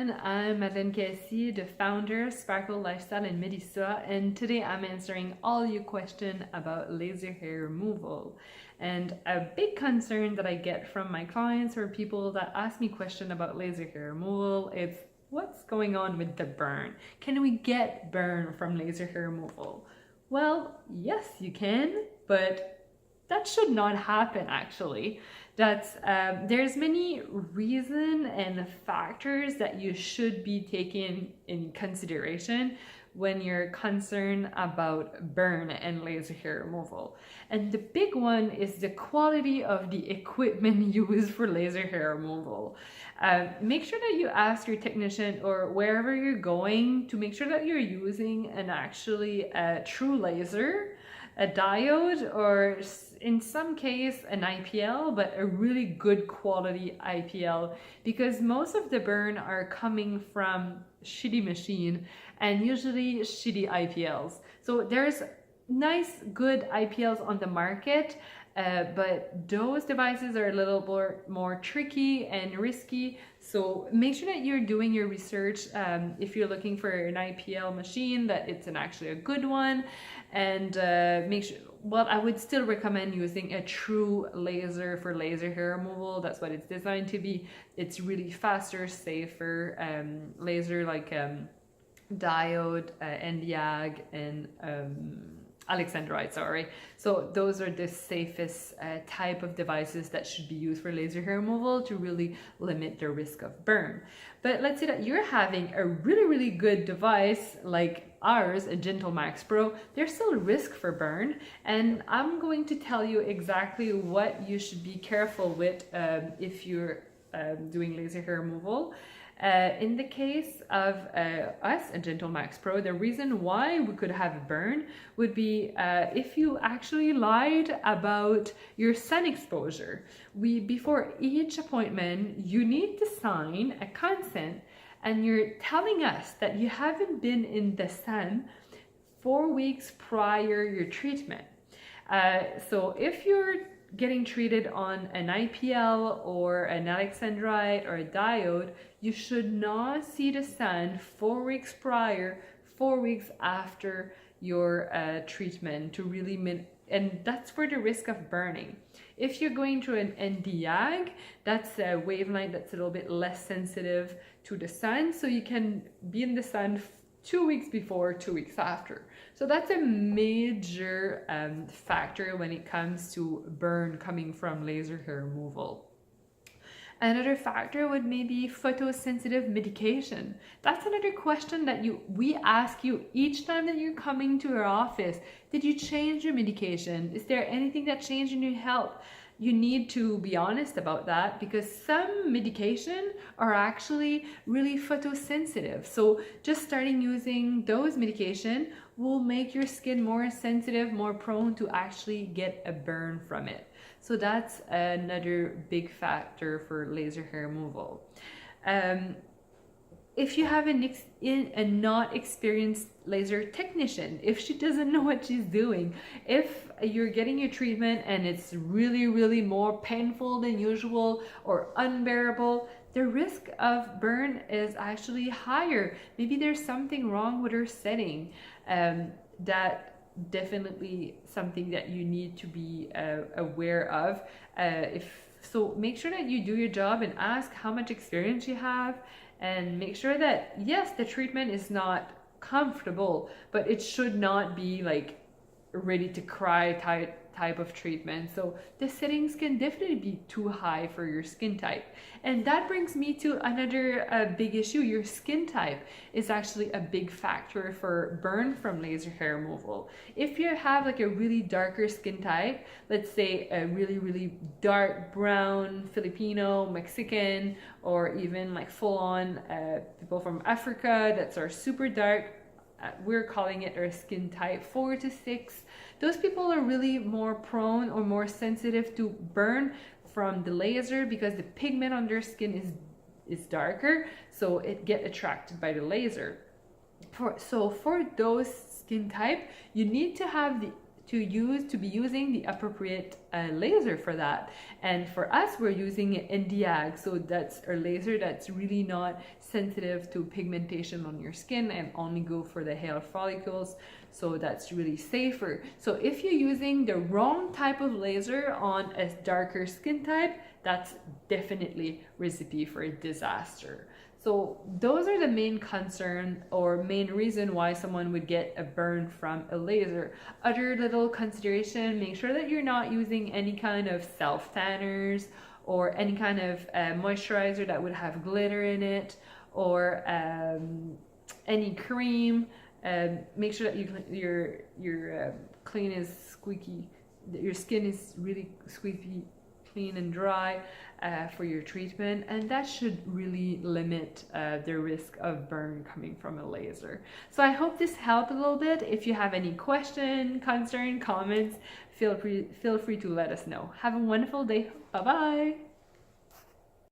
everyone, I'm Madeleine Casey, the founder of Sparkle Lifestyle MediSpa, and today I'm answering all your questions about laser hair removal. And a big concern that I get from my clients or people that ask me questions about laser hair removal is what's going on with the burn? Can we get burn from laser hair removal? Well, yes, you can, but that should not happen actually. There's many reasons and factors that you should be taking in consideration when you're concerned about burn and laser hair removal. And the big one is the quality of the equipment used for laser hair removal. Make sure that you ask your technician or wherever you're going to make sure that you're using a true laser, a diode, or in some case an IPL, but a really good quality IPL, because most of the burn are coming from shitty machine and usually shitty IPLs. So there's nice good IPLs on the market, but those devices are a little more tricky and risky. So make sure that you're doing your research if you're looking for an IPL machine, that it's actually a good one, and make sure. Well, I would still recommend using a true laser for laser hair removal. That's what it's designed to be. It's really faster, safer laser, like diode, Nd:YAG, and alexandrite, sorry. So those are the safest type of devices that should be used for laser hair removal to really limit the risk of burn. But let's say that you're having a really good device like ours, a Gentle Max Pro. There's still a risk for burn, and I'm going to tell you exactly what you should be careful with if you're doing laser hair removal. In the case of us, a Gentle Max Pro, the reason why we could have a burn would be if you actually lied about your sun exposure. Before each appointment, you need to sign a consent, and you're telling us that you haven't been in the sun 4 weeks prior your treatment. So if you're getting treated on an IPL or an alexandrite or a diode, you should not see the sun 4 weeks prior, 4 weeks after your treatment to really and that's where the risk of burning. If you're going through an Nd:YAG, that's a wavelength that's a little bit less sensitive to the sun, so you can be in the sun 2 weeks before, 2 weeks after. So that's a major factor when it comes to burn coming from laser hair removal. Another factor would maybe photosensitive medication. That's another question that we ask you each time that you're coming to our office. Did you change your medication? Is there anything that changed in your health? You need to be honest about that, because some medication are actually really photosensitive. So just starting using those medication will make your skin more sensitive, more prone to actually get a burn from it. So that's another big factor for laser hair removal. If you have a not experienced laser technician, if she doesn't know what she's doing, if you're getting your treatment and it's really more painful than usual or unbearable, the risk of burn is actually higher. Maybe there's something wrong with her setting. That definitely something that you need to be aware of. So make sure that you do your job and ask how much experience you have, and make sure that yes, the treatment is not comfortable, but it should not be like ready to cry type of treatment. So the settings can definitely be too high for your skin type. And that brings me to another big issue. Your skin type is actually a big factor for burn from laser hair removal. If you have like a really darker skin type, let's say a really dark brown Filipino, Mexican, or even like full-on people from Africa that are super dark, we're calling it our skin type 4 to 6. Those people are really more prone or more sensitive to burn from the laser, because the pigment on their skin is darker, so it get attracted by the laser. So for those skin type, you need to have to be using the appropriate laser for that. And for us, we're using Indiag, so that's a laser that's really not sensitive to pigmentation on your skin and only go for the hair follicles, so that's really safer. So if you're using the wrong type of laser on a darker skin type, that's definitely recipe for a disaster. So those are the main concern or main reason why someone would get a burn from a laser. Other little consideration, make sure that you're not using any kind of self tanners or any kind of moisturizer that would have glitter in it, or any cream. Make sure that your clean is squeaky, your skin is really squeaky clean and dry for your treatment, and that should really limit the risk of burn coming from a laser. So I hope this helped a little bit. If you have any question, concern, comments, feel free to let us know. Have a wonderful day. Bye bye.